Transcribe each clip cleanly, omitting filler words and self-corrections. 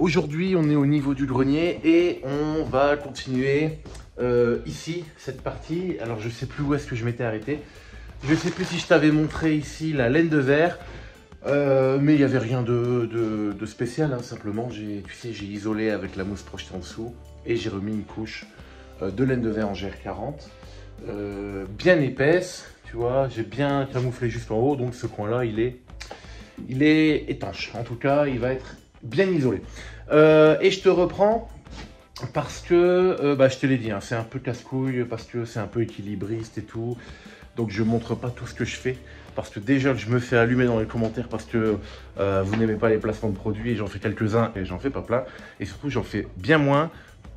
Aujourd'hui, on est au niveau du grenier et on va continuer ici, cette partie. Alors, je sais plus où est-ce que je m'étais arrêté. Je sais plus si je t'avais montré ici la laine de verre. Mais il n'y avait rien de spécial, hein. Simplement, tu sais, j'ai isolé avec la mousse projetée en dessous et j'ai remis une couche de laine de verre en GR40. Bien épaisse, tu vois, j'ai bien camouflé juste en haut, donc ce coin-là, il est étanche. En tout cas, il va être bien isolé. Et je te reprends parce que, je te l'ai dit, hein, c'est un peu casse-couille, parce que c'est un peu équilibriste et tout. Donc je montre pas tout ce que je fais, parce que déjà je me fais allumer dans les commentaires parce que vous n'aimez pas les placements de produits, et j'en fais quelques-uns et j'en fais pas plein. Et surtout j'en fais bien moins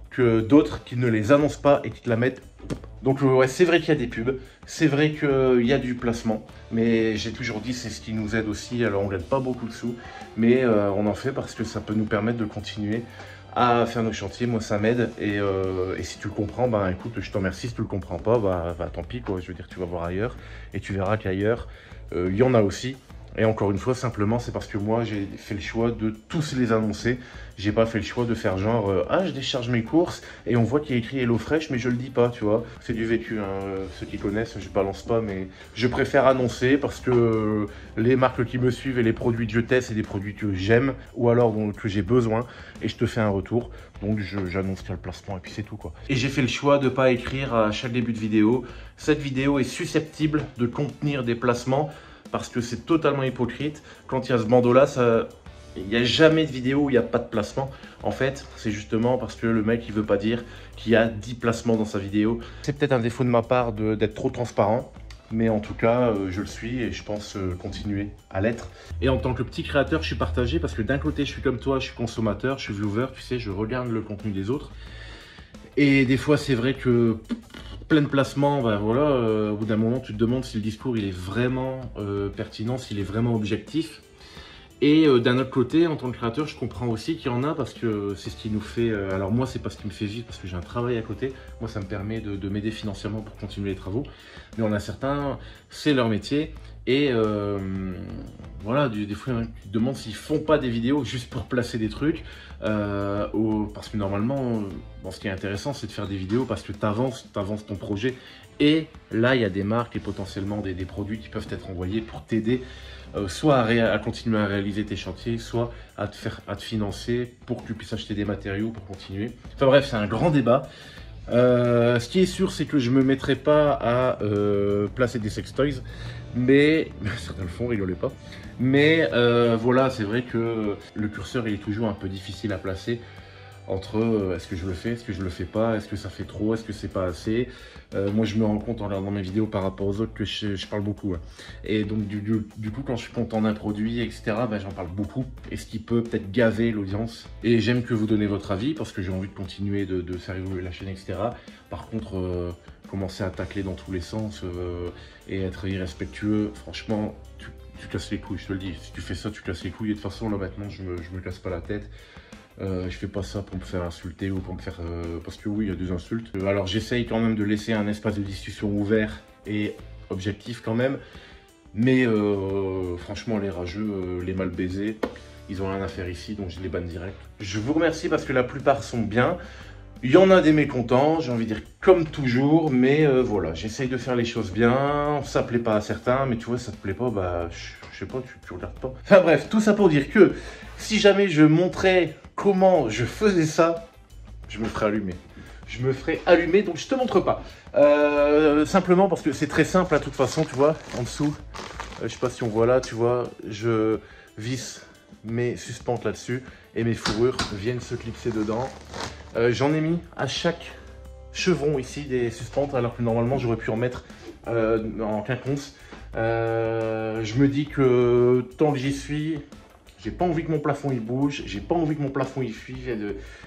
que d'autres qui ne les annoncent pas et qui te la mettent. Donc ouais, c'est vrai qu'il y a des pubs, c'est vrai qu'il y a du placement, mais j'ai toujours dit c'est ce qui nous aide aussi. Alors on gagne pas beaucoup de sous, mais on en fait parce que ça peut nous permettre de continuer à faire nos chantiers. Moi ça m'aide, et si tu le comprends, ben écoute, je te remercie. Si tu le comprends pas, bah tant pis quoi. Je veux dire, tu vas voir ailleurs et tu verras qu'ailleurs il y en a aussi. Et encore une fois, simplement, c'est parce que moi, j'ai fait le choix de tous les annoncer. J'ai pas fait le choix de faire genre, je décharge mes courses et on voit qu'il y a écrit HelloFresh, mais je le dis pas, tu vois. C'est du vécu, hein. Ceux qui connaissent, je balance pas, mais je préfère annoncer parce que les marques qui me suivent et les produits que je teste, c'est des produits que j'aime ou alors que j'ai besoin, et je te fais un retour. Donc, j'annonce qu'il y a le placement et puis c'est tout, quoi. Et j'ai fait le choix de pas écrire à chaque début de vidéo: cette vidéo est susceptible de contenir des placements. Parce que c'est totalement hypocrite. Quand il y a ce bandeau-là, il n'y a jamais de vidéo où il n'y a pas de placement. En fait, c'est justement parce que le mec, il veut pas dire qu'il y a 10 placements dans sa vidéo. C'est peut-être un défaut de ma part d'être trop transparent. Mais en tout cas, je le suis et je pense continuer à l'être. Et en tant que petit créateur, je suis partagé parce que d'un côté, je suis comme toi, je suis consommateur, je suis viewer, tu sais, je regarde le contenu des autres. Et des fois, c'est vrai que plein de placements, ben voilà, au bout d'un moment, tu te demandes si le discours il est vraiment pertinent, s'il est vraiment objectif. Et d'un autre côté, en tant que créateur, je comprends aussi qu'il y en a, parce que c'est ce qui nous fait... alors moi, c'est pas ce qui me fait vivre, parce que j'ai un travail à côté. Moi, ça me permet de m'aider financièrement pour continuer les travaux. Mais on a certains, c'est leur métier. Et voilà, des fois, tu te demandes s'ils font pas des vidéos juste pour placer des trucs. Parce que normalement, ce qui est intéressant, c'est de faire des vidéos parce que tu avances ton projet. Et là, il y a des marques et potentiellement des produits qui peuvent être envoyés pour t'aider, soit à continuer à réaliser tes chantiers, soit à te financer pour que tu puisses acheter des matériaux pour continuer. Enfin bref, c'est un grand débat. Ce qui est sûr, c'est que je me mettrai pas à placer des sextoys, mais certains le font, rigolez pas. Mais voilà, c'est vrai que le curseur il est toujours un peu difficile à placer entre est-ce que je le fais, est-ce que je le fais pas, est-ce que ça fait trop, est-ce que c'est pas assez. Moi je me rends compte en regardant mes vidéos par rapport aux autres que je parle beaucoup, hein. Et donc du coup quand je suis content d'un produit, etc., j'en parle beaucoup, et ce qui peut peut-être gaver l'audience. Et j'aime que vous donnez votre avis parce que j'ai envie de continuer de faire évoluer la chaîne, etc. Par contre, commencer à tacler dans tous les sens et être irrespectueux, franchement, tu casses les couilles, je te le dis. Si tu fais ça, tu casses les couilles. Et de toute façon, là maintenant, je me casse pas la tête. Je fais pas ça pour me faire insulter ou pour me faire... parce que oui, il y a des insultes. Alors j'essaye quand même de laisser un espace de discussion ouvert et objectif quand même. Mais franchement, les rageux, les mal baisés, ils ont rien à faire ici, donc je les banne direct. Je vous remercie parce que la plupart sont bien. Il y en a des mécontents, j'ai envie de dire comme toujours, mais voilà, j'essaye de faire les choses bien. Ça plaît pas à certains, mais tu vois, ça te plaît pas, je sais pas, tu regardes pas. Enfin bref, tout ça pour dire que si jamais je montrais comment je faisais ça, je me ferais allumer. Je me ferais allumer, donc je te montre pas. Simplement parce que c'est très simple, de toute façon, tu vois, en dessous, je sais pas si on voit là, tu vois, je visse mes suspentes là-dessus et mes fourrures viennent se clipser dedans. J'en ai mis à chaque chevron ici des suspentes, alors que normalement j'aurais pu en mettre en quinconce. Je me dis que tant que j'y suis, j'ai pas envie que mon plafond il bouge, j'ai pas envie que mon plafond il fuit,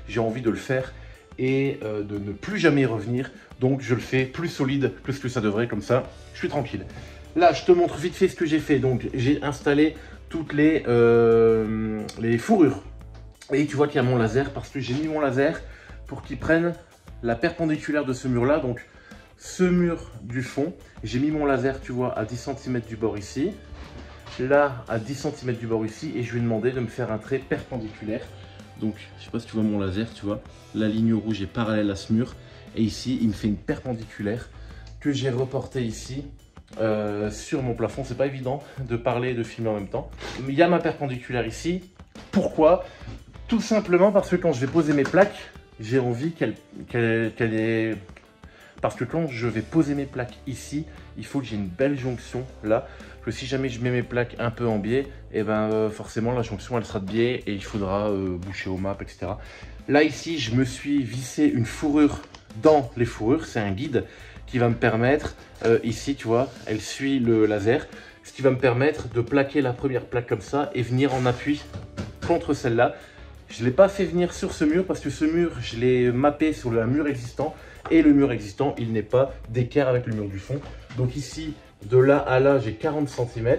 j'ai envie de le faire et de ne plus jamais y revenir. Donc je le fais plus solide que ce que ça devrait, comme ça je suis tranquille. Là je te montre vite fait ce que j'ai fait. Donc j'ai installé toutes les fourrures. Et tu vois qu'il y a mon laser parce que j'ai mis mon laser pour qu'il prenne la perpendiculaire de ce mur-là. Donc ce mur du fond, j'ai mis mon laser, tu vois, à 10 cm du bord ici. Là, à 10 cm du bord ici. Et je lui ai demandé de me faire un trait perpendiculaire. Donc je sais pas si tu vois mon laser, tu vois, la ligne rouge est parallèle à ce mur. Et ici, il me fait une perpendiculaire que j'ai reportée ici sur mon plafond. C'est pas évident de parler et de filmer en même temps. Il y a ma perpendiculaire ici. Pourquoi? Tout simplement parce que quand je vais poser mes plaques, j'ai envie qu'elle ait... Parce que quand je vais poser mes plaques ici, il faut que j'ai une belle jonction là. Que si jamais je mets mes plaques un peu en biais, et ben forcément la jonction elle sera de biais et il faudra boucher au map, etc. Là ici, je me suis vissé une fourrure dans les fourrures. C'est un guide qui va me permettre, ici tu vois, elle suit le laser. Ce qui va me permettre de plaquer la première plaque comme ça et venir en appui contre celle-là. Je ne l'ai pas fait venir sur ce mur parce que ce mur, je l'ai mappé sur le mur existant. Et le mur existant, il n'est pas d'équerre avec le mur du fond. Donc ici, de là à là, j'ai 40 cm.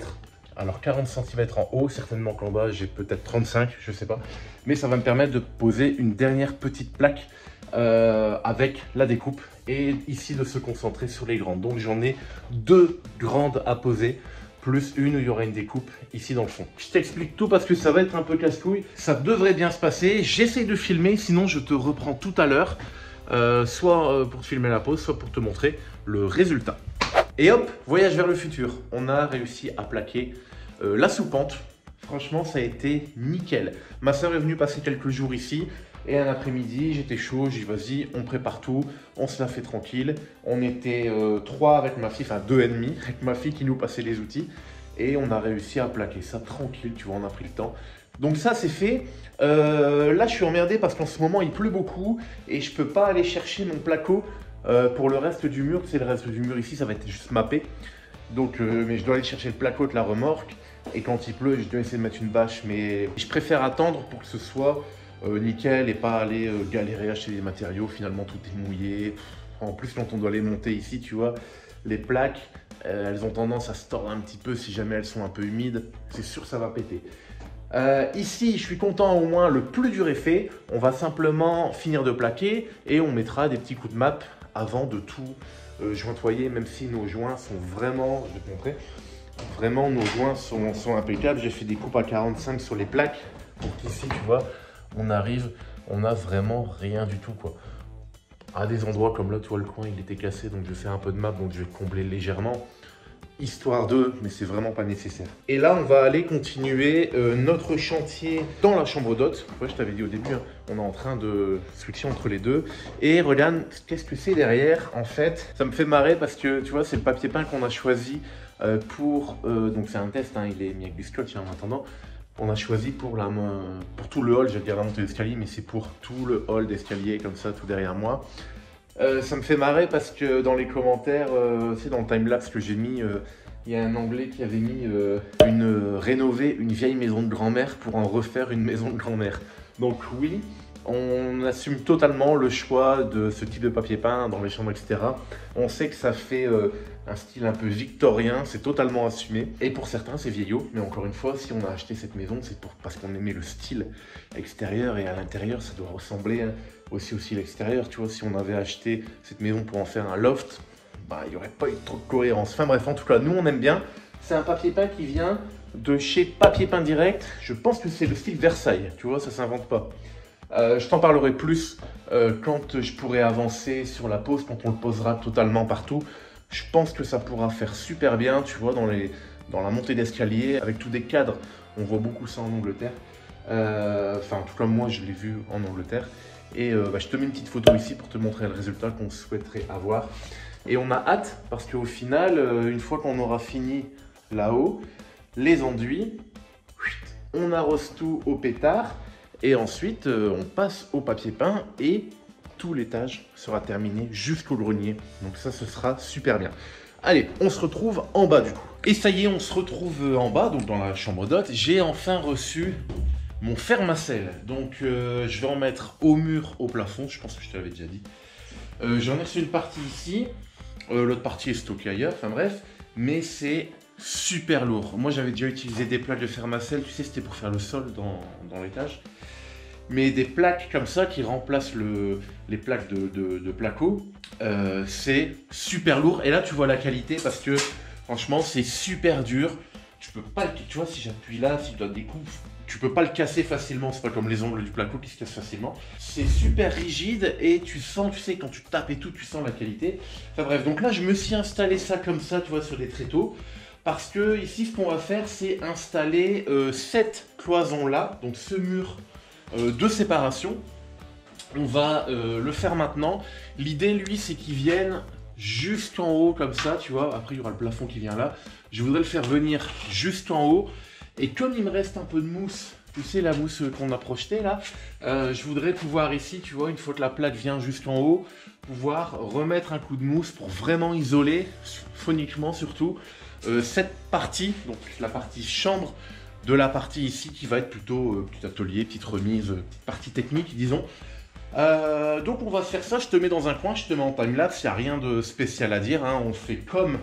Alors 40 cm en haut, certainement qu'en bas, j'ai peut-être 35, je ne sais pas. Mais ça va me permettre de poser une dernière petite plaque avec la découpe. Et ici, de se concentrer sur les grandes. Donc j'en ai 2 grandes à poser. Plus une où il y aura une découpe ici dans le fond. Je t'explique tout parce que ça va être un peu casse-couille. Ça devrait bien se passer. J'essaye de filmer, sinon je te reprends tout à l'heure. Soit pour te filmer la pause, soit pour te montrer le résultat. Et hop, voyage vers le futur. On a réussi à plaquer la soupente. Franchement, ça a été nickel. Ma soeur est venue passer quelques jours ici. Et un après-midi, j'étais chaud, j'ai dit vas-y, on prépare tout, on se la fait tranquille. On était 3 avec ma fille, enfin 2 et demi, avec ma fille qui nous passait les outils. Et on a réussi à plaquer ça tranquille, tu vois, on a pris le temps. Donc ça, c'est fait. Là, je suis emmerdé parce qu'en ce moment, il pleut beaucoup. Et je peux pas aller chercher mon placo pour le reste du mur. C'est le reste du mur ici, ça va être juste mappé. Donc, mais je dois aller chercher le placo de la remorque. Et quand il pleut, je dois essayer de mettre une bâche. Mais je préfère attendre pour que ce soit... nickel et pas aller galérer à acheter des matériaux, finalement tout est mouillé. En plus quand on doit les monter ici, tu vois, les plaques, elles ont tendance à se tordre un petit peu si jamais elles sont un peu humides, c'est sûr ça va péter. Ici, je suis content, au moins le plus dur est fait. On va simplement finir de plaquer et on mettra des petits coups de map avant de tout jointoyer, même si nos joints sont vraiment, je vais te montrer, vraiment nos joints sont impeccables. J'ai fait des coupes à 45 sur les plaques pour qu'ici, tu vois, on arrive, on a vraiment rien du tout quoi. À des endroits comme là, tu vois le coin il était cassé, donc je fais un peu de map, donc je vais combler légèrement, histoire de, mais c'est vraiment pas nécessaire. Et là on va aller continuer notre chantier dans la chambre d'hôte. Ouais, je t'avais dit au début, hein, on est en train de switcher entre les deux. Et regarde, qu'est-ce que c'est derrière en fait. Ça me fait marrer parce que tu vois, c'est le papier peint qu'on a choisi pour, donc c'est un test, hein, il est mis avec du scotch en attendant. On a choisi pour tout le hall, j'allais dire la montée d'escalier, mais c'est pour tout le hall d'escalier, comme ça, tout derrière moi. Ça me fait marrer parce que dans les commentaires, c'est dans le timelapse que j'ai mis, il y a un Anglais qui avait mis rénover une vieille maison de grand-mère pour en refaire une maison de grand-mère. Donc oui, on assume totalement le choix de ce type de papier peint dans les chambres, etc. On sait que ça fait un style un peu victorien, c'est totalement assumé. Et pour certains, c'est vieillot. Mais encore une fois, si on a acheté cette maison, c'est parce qu'on aimait le style extérieur. Et à l'intérieur, ça doit ressembler aussi au style extérieur. Tu vois, si on avait acheté cette maison pour en faire un loft, bah, il n'y aurait pas eu trop de cohérence. Enfin bref, en tout cas, nous, on aime bien. C'est un papier peint qui vient de chez Papier Peint Direct. Je pense que c'est le style Versailles. Tu vois, ça ne s'invente pas. Je t'en parlerai plus quand je pourrai avancer sur la pose, quand on le posera totalement partout. Je pense que ça pourra faire super bien, tu vois, dans la montée d'escalier, avec tous des cadres. On voit beaucoup ça en Angleterre. Enfin, en tout cas, moi, je l'ai vu en Angleterre. Et je te mets une petite photo ici pour te montrer le résultat qu'on souhaiterait avoir. Et on a hâte, parce qu'au final, une fois qu'on aura fini là-haut, les enduits, on arrose tout au pétard. Et ensuite, on passe au papier peint et tout l'étage sera terminé jusqu'au grenier. Donc ça, ce sera super bien. Allez, on se retrouve en bas du coup. Et ça y est, on se retrouve en bas, donc dans la chambre d'hôte. J'ai enfin reçu mon fermacelle. Donc je vais en mettre au mur, au plafond. Je pense que je te l'avais déjà dit. J'en ai reçu une partie ici. L'autre partie est stockée ailleurs. Enfin bref. Mais c'est super lourd. Moi, j'avais déjà utilisé des plaques de fermacelle. Tu sais, c'était pour faire le sol dans l'étage. Mais des plaques comme ça qui remplacent les plaques de placo, c'est super lourd. Et là, tu vois la qualité parce que franchement, c'est super dur. tu peux pas, tu vois, si j'appuie là, si je donne des coups, tu peux pas le casser facilement, c'est pas comme les ongles du placo qui se cassent facilement. C'est super rigide et tu sens, tu sais, quand tu tapes et tout, tu sens la qualité. Enfin bref, donc là je me suis installé ça comme ça, tu vois, sur des tréteaux. Parce que ici, ce qu'on va faire, c'est installer cette cloison là, donc ce mur de séparation. On va le faire maintenant. L'idée, lui, c'est qu'il vienne jusqu'en haut comme ça, tu vois. Après, il y aura le plafond qui vient là. Je voudrais le faire venir jusqu'en haut. Et comme il me reste un peu de mousse, tu sais, la mousse qu'on a projetée là, je voudrais pouvoir ici, tu vois, une fois que la plaque vient jusqu'en haut, pouvoir remettre un coup de mousse pour vraiment isoler, phoniquement surtout, cette partie, donc la partie chambre, de la partie ici qui va être plutôt petit atelier, petite remise, petite partie technique, disons. Donc on va faire ça, je te mets dans un coin, je te mets en time-lapse, il n'y a rien de spécial à dire, hein, on fait comme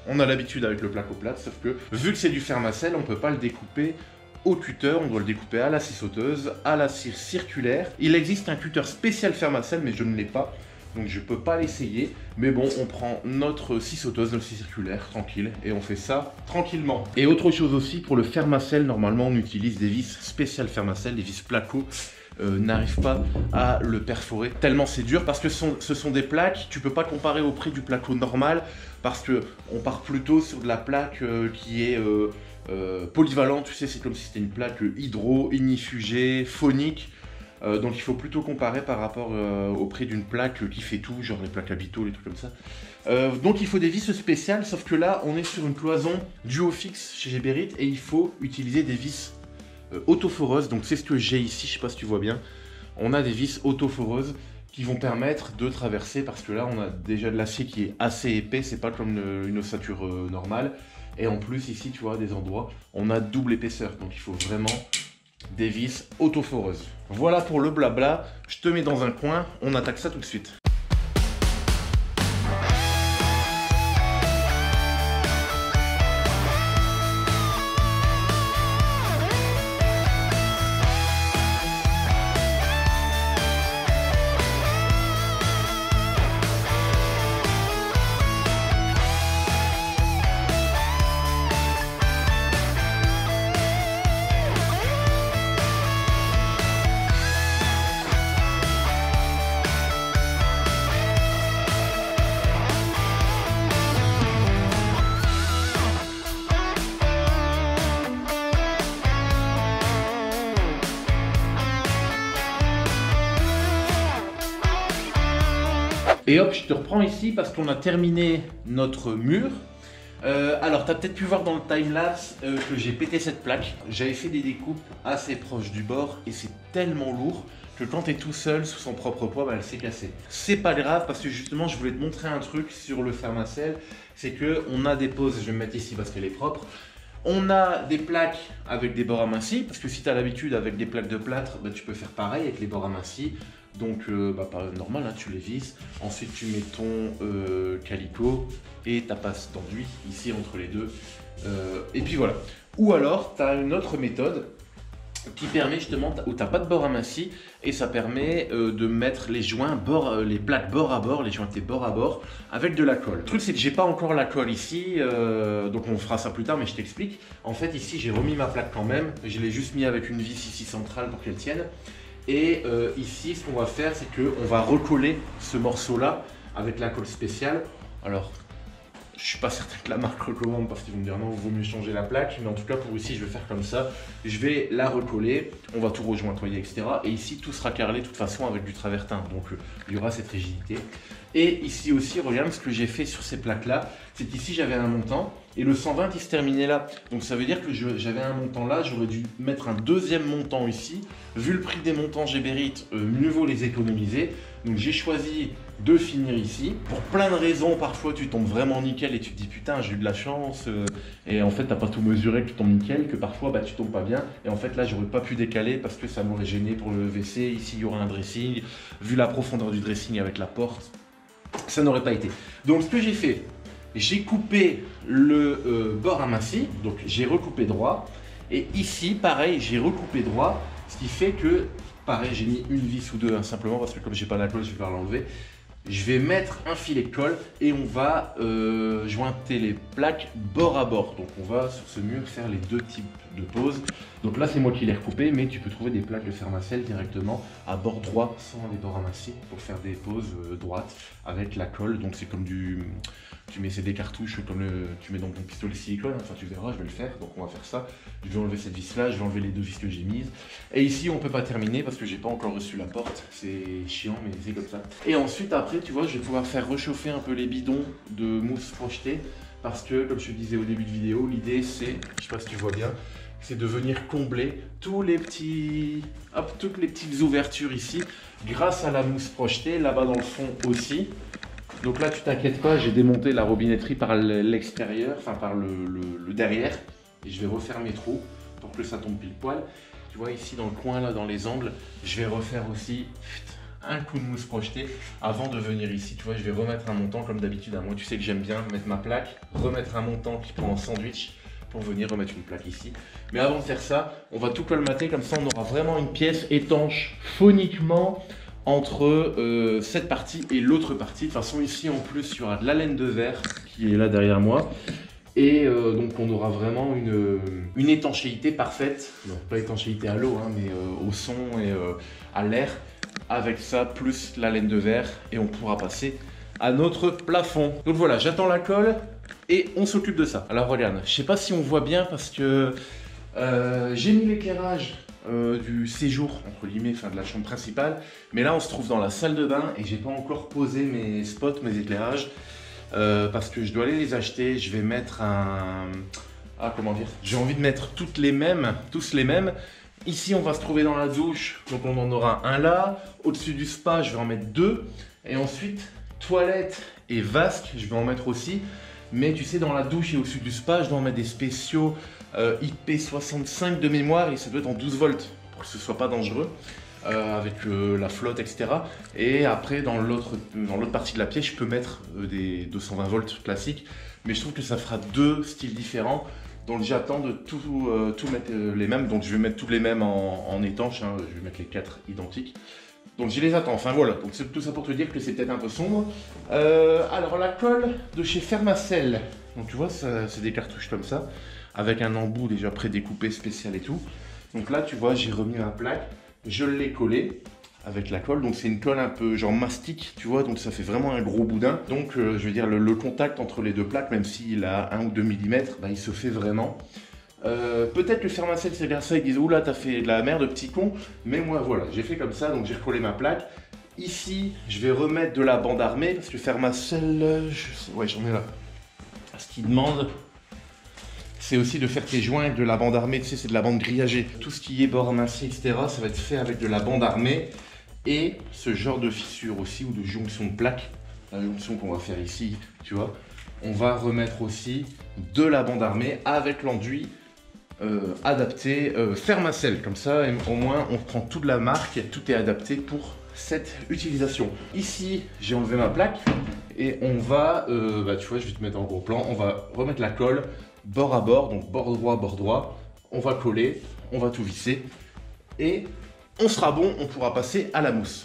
on a l'habitude avec le placo plate, sauf que vu que c'est du fermacell, on ne peut pas le découper au cutter, on doit le découper à la scie sauteuse, à la scie circulaire. Il existe un cutter spécial fermacell, mais je ne l'ai pas, donc je ne peux pas l'essayer. Mais bon, on prend notre scie sauteuse, notre scie circulaire, tranquille, et on fait ça tranquillement. Et autre chose aussi, pour le fermacell, normalement on utilise des vis spéciales fermacell, des vis placo. N'arrive pas à le perforer tellement c'est dur parce que ce sont des plaques, tu peux pas comparer au prix du placo normal parce que on part plutôt sur de la plaque qui est polyvalente, tu sais, c'est comme si c'était une plaque hydro, ignifugée, phonique, donc il faut plutôt comparer par rapport au prix d'une plaque qui fait tout, genre les plaques habitaux, les trucs comme ça. Donc il faut des vis spéciales, sauf que là on est sur une cloison duo fixe chez Geberit et il faut utiliser des vis autoforeuses, donc c'est ce que j'ai ici, je sais pas si tu vois bien. On a des vis autoforeuses qui vont permettre de traverser, parce que là on a déjà de l'acier qui est assez épais, c'est pas comme une ossature normale. Et en plus ici tu vois des endroits, on a double épaisseur, donc il faut vraiment des vis autoforeuses. Voilà pour le blabla, je te mets dans un coin, on attaque ça tout de suite. Et hop, je te reprends ici parce qu'on a terminé notre mur. Alors, tu as peut-être pu voir dans le time-lapse que j'ai pété cette plaque. J'avais fait des découpes assez proches du bord et c'est tellement lourd que quand tu es tout seul sous son propre poids, bah, elle s'est cassée. C'est pas grave parce que justement, je voulais te montrer un truc sur le fermacell. C'est qu'on a des poses, je vais me mettre ici parce qu'elle est propre. On a des plaques avec des bords amincis, parce que si tu as l'habitude avec des plaques de plâtre, bah, tu peux faire pareil avec les bords amincis. Donc, pas normal, hein, tu les visses. Ensuite, tu mets ton calico et ta passe d'enduit ici entre les deux. Et puis voilà. Ou alors, tu as une autre méthode qui permet justement, où tu n'as pas de bord aminci et ça permet de mettre les joints les plaques bord à bord, les jointés bord à bord avec de la colle. Le truc c'est que j'ai pas encore la colle ici, donc on fera ça plus tard, mais je t'explique. En fait ici j'ai remis ma plaque quand même, je l'ai juste mis avec une vis ici centrale pour qu'elle tienne. Et ici ce qu'on va faire c'est qu'on va recoller ce morceau là avec la colle spéciale. Alors je suis pas certain que la marque recommande parce qu'ils vont me dire non, il vaut mieux changer la plaque. Mais en tout cas, pour ici, je vais faire comme ça. Je vais la recoller, on va tout rejointoyer, etc. Et ici, tout sera carrelé de toute façon avec du travertin. Donc, il y aura cette rigidité. Et ici aussi, regarde ce que j'ai fait sur ces plaques-là. C'est qu'ici, j'avais un montant et le 120, il se terminait là. Donc, ça veut dire que j'avais un montant là. J'aurais dû mettre un deuxième montant ici. Vu le prix des montants Geberit, mieux vaut les économiser. Donc, j'ai choisi de finir ici. Pour plein de raisons, parfois tu tombes vraiment nickel et tu te dis putain j'ai eu de la chance et en fait t'as pas tout mesuré que tu tombes nickel, que parfois bah, tu tombes pas bien et en fait là j'aurais pas pu décaler parce que ça m'aurait gêné pour le WC. Ici il y aura un dressing, vu la profondeur du dressing avec la porte, ça n'aurait pas été. Donc ce que j'ai fait, j'ai coupé le bord aminci, donc j'ai recoupé droit et ici pareil j'ai recoupé droit, ce qui fait que pareil j'ai mis une vis ou deux hein, simplement parce que comme j'ai pas la colle je vais devoir l'enlever. je vais mettre un filet de colle et on va jointer les plaques bord à bord. Donc on va sur ce mur faire les deux types de poses. Donc là c'est moi qui l'ai recoupé, mais tu peux trouver des plaques de Fermacell directement à bord droit sans les bords ramassés pour faire des poses droites avec la colle. Donc c'est comme du... Tu mets des cartouches comme tu mets dans ton pistolet silicone, enfin tu verras, je vais le faire, donc on va faire ça. Je vais enlever cette vis là, je vais enlever les deux vis que j'ai mises. Et ici on peut pas terminer parce que j'ai pas encore reçu la porte, c'est chiant mais c'est comme ça. Et ensuite après tu vois je vais pouvoir faire réchauffer un peu les bidons de mousse projetée parce que comme je te disais au début de vidéo, l'idée c'est, je sais pas si tu vois bien, c'est de venir combler tous les petits, hop, toutes les petites ouvertures ici grâce à la mousse projetée, là-bas dans le fond aussi. Donc là, tu t'inquiètes pas, j'ai démonté la robinetterie par l'extérieur, enfin par le derrière. Et je vais refaire mes trous pour que ça tombe pile poil. Tu vois ici dans le coin, là dans les angles, je vais refaire aussi un coup de mousse projetée avant de venir ici. Tu vois, je vais remettre un montant comme d'habitude. Moi, tu sais que j'aime bien mettre ma plaque, remettre un montant qui prend en sandwich pour venir remettre une plaque ici. Mais avant de faire ça, on va tout colmater, comme ça on aura vraiment une pièce étanche phoniquement entre cette partie et l'autre partie. De toute façon ici en plus il y aura de la laine de verre qui est là derrière moi et donc on aura vraiment une étanchéité parfaite, non, pas étanchéité à l'eau hein, mais au son et à l'air avec ça plus la laine de verre et on pourra passer à notre plafond. Donc voilà, j'attends la colle et on s'occupe de ça. Alors regarde, je sais pas si on voit bien parce que j'ai mis l'éclairage du séjour entre guillemets, enfin de la chambre principale, mais là on se trouve dans la salle de bain et j'ai pas encore posé mes spots, mes éclairages parce que je dois aller les acheter. Je vais mettre comment dire, j'ai envie de mettre tous les mêmes. Ici on va se trouver dans la douche, donc on en aura un là. Au-dessus du spa je vais en mettre deux et ensuite toilette et vasque je vais en mettre aussi. Mais tu sais, dans la douche et au-dessus du spa je dois en mettre des spéciaux IP65 de mémoire et ça doit être en 12 volts pour que ce soit pas dangereux avec la flotte etc. Et après dans l'autre partie de la pièce je peux mettre des 220 volts classiques, mais je trouve que ça fera deux styles différents, donc j'attends de tout mettre les mêmes. Donc je vais mettre tous les mêmes en étanche hein. Je vais mettre les 4 identiques, donc je les attends. Enfin voilà, donc c'est tout ça pour te dire que c'est peut-être un peu sombre. Alors la colle de chez Fermacell, donc tu vois c'est des cartouches comme ça avec un embout déjà prédécoupé spécial et tout. Donc là tu vois j'ai remis ma plaque, je l'ai collée avec la colle, donc c'est une colle un peu genre mastic tu vois, donc ça fait vraiment un gros boudin. Donc je veux dire le contact entre les deux plaques, même s'il a 1 ou 2 mm, bah, il se fait vraiment. Peut-être que Fermacell c'est grâce à ça, ils disent oula t'as fait de la merde petit con, mais moi voilà j'ai fait comme ça, donc j'ai recollé ma plaque. Ici je vais remettre de la bande armée parce que Fermacell, ouais j'en ai là. Ce qu'ils demandent c'est aussi de faire tes joints avec de la bande armée, tu sais c'est de la bande grillagée. Tout ce qui est bord aminci etc ça va être fait avec de la bande armée et ce genre de fissure aussi ou de jonction de plaques, la jonction qu'on va faire ici tu vois, on va remettre aussi de la bande armée avec l'enduit adapté Fermacell, comme ça au moins on prend toute la marque, tout est adapté pour cette utilisation. Ici j'ai enlevé ma plaque et on va, tu vois je vais te mettre en gros plan, on va remettre la colle bord à bord, donc bord droit, on va coller, on va tout visser et on sera bon, on pourra passer à la mousse.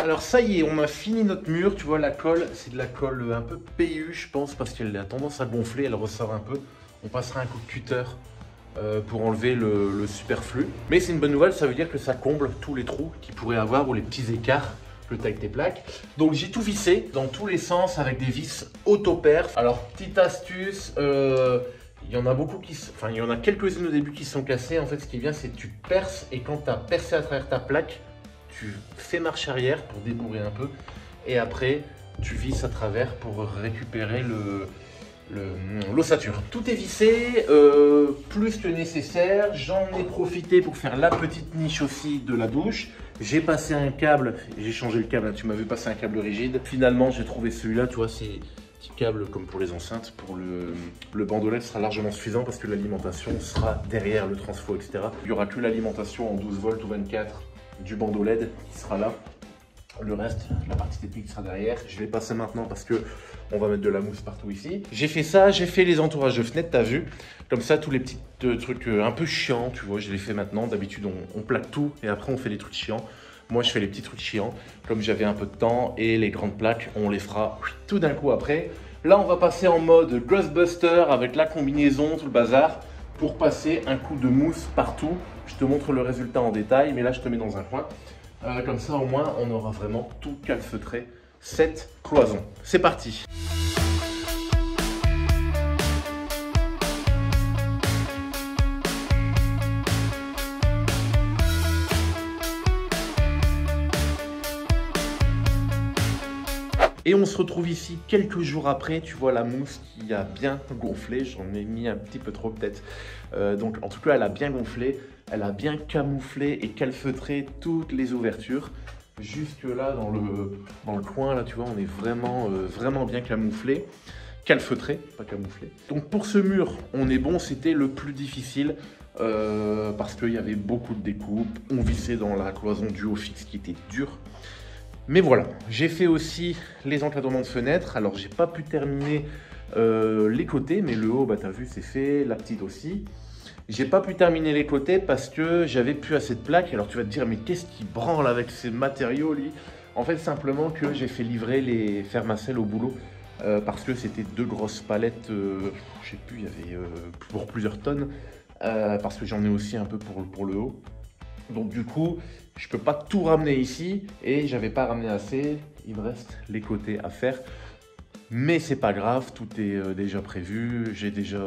Alors ça y est, on a fini notre mur. Tu vois, la colle, c'est de la colle un peu PU, je pense, parce qu'elle a tendance à gonfler, elle ressort un peu. On passera un coup de cutter pour enlever le superflu. Mais c'est une bonne nouvelle, ça veut dire que ça comble tous les trous qu'il pourrait avoir ou les petits écarts que tu as avec tes plaques. Donc j'ai tout vissé dans tous les sens avec des vis auto-perf. Alors petite astuce, il y en a beaucoup il y en a quelques-unes au début qui sont cassées. En fait, ce qui est bien, c'est que tu perces et quand tu as percé à travers ta plaque, tu fais marche arrière pour débourrer un peu et après tu visses à travers pour récupérer l'ossature. Tout est vissé, plus que nécessaire. J'en ai profité pour faire la petite niche aussi de la douche. J'ai passé un câble, j'ai changé le câble, tu m'avais passé un câble rigide. Finalement, j'ai trouvé celui-là, tu vois, c'est petit câble comme pour les enceintes. Pour le bandeau LED sera largement suffisant parce que l'alimentation sera derrière le transfo, etc. Il n'y aura que l'alimentation en 12 volts ou 24 du bandeau LED qui sera là. Le reste, la partie technique sera derrière. Je vais passer maintenant parce que on va mettre de la mousse partout ici. J'ai fait ça, j'ai fait les entourages de fenêtres, t'as vu. Comme ça, tous les petits trucs un peu chiants, tu vois, je les fais maintenant. D'habitude, on plaque tout et après, on fait les trucs chiants. Moi, je fais les petits trucs chiants, comme j'avais un peu de temps. Et les grandes plaques, on les fera tout d'un coup après. Là, on va passer en mode Ghostbuster avec la combinaison, tout le bazar, pour passer un coup de mousse partout. Je te montre le résultat en détail, mais là, je te mets dans un coin. Comme ça, au moins, on aura vraiment tout calfeutré cette cloison. C'est parti! Et on se retrouve ici quelques jours après. Tu vois la mousse qui a bien gonflé. J'en ai mis un petit peu trop peut-être. Donc en tout cas, elle a bien gonflé. Elle a bien camouflé et calfeutré toutes les ouvertures. Jusque là, dans le coin, là, tu vois, on est vraiment bien camouflé. Calfeutré, pas camouflé. Donc pour ce mur, on est bon. C'était le plus difficile. Parce qu'il y avait beaucoup de découpes. On vissait dans la cloison du haut fixe qui était dure. Mais voilà, j'ai fait aussi les encadrements de fenêtres. Alors, j'ai pas pu terminer les côtés, mais le haut, bah, tu as vu, c'est fait. La petite aussi. J'ai pas pu terminer les côtés parce que j'avais plus assez de plaques. Alors, tu vas te dire, mais qu'est-ce qui branle avec ces matériaux, lui? En fait, simplement que j'ai fait livrer les fermacelles au boulot parce que c'était deux grosses palettes, je sais plus, il y avait pour plusieurs tonnes. Parce que j'en ai aussi un peu pour le haut. Donc du coup, je peux pas tout ramener ici et j'avais pas ramené assez. Il me reste les côtés à faire. Mais c'est pas grave, tout est déjà prévu. J'ai déjà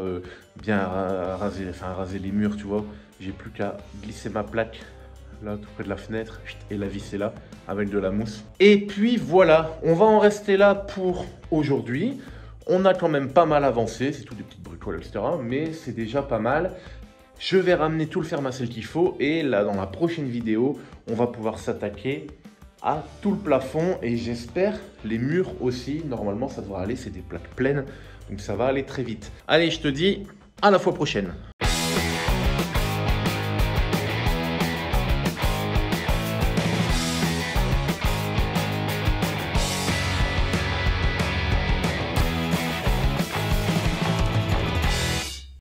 bien rasé les murs, tu vois. J'ai plus qu'à glisser ma plaque là, tout près de la fenêtre et la visser là avec de la mousse. Et puis voilà, on va en rester là pour aujourd'hui. On a quand même pas mal avancé, c'est tout des petites bricoles, etc. Mais c'est déjà pas mal. Je vais ramener tout le fermacelle qu'il faut et là, dans la prochaine vidéo, on va pouvoir s'attaquer à tout le plafond et j'espère les murs aussi. Normalement, ça devrait aller, c'est des plaques pleines, donc ça va aller très vite. Allez, je te dis à la fois prochaine.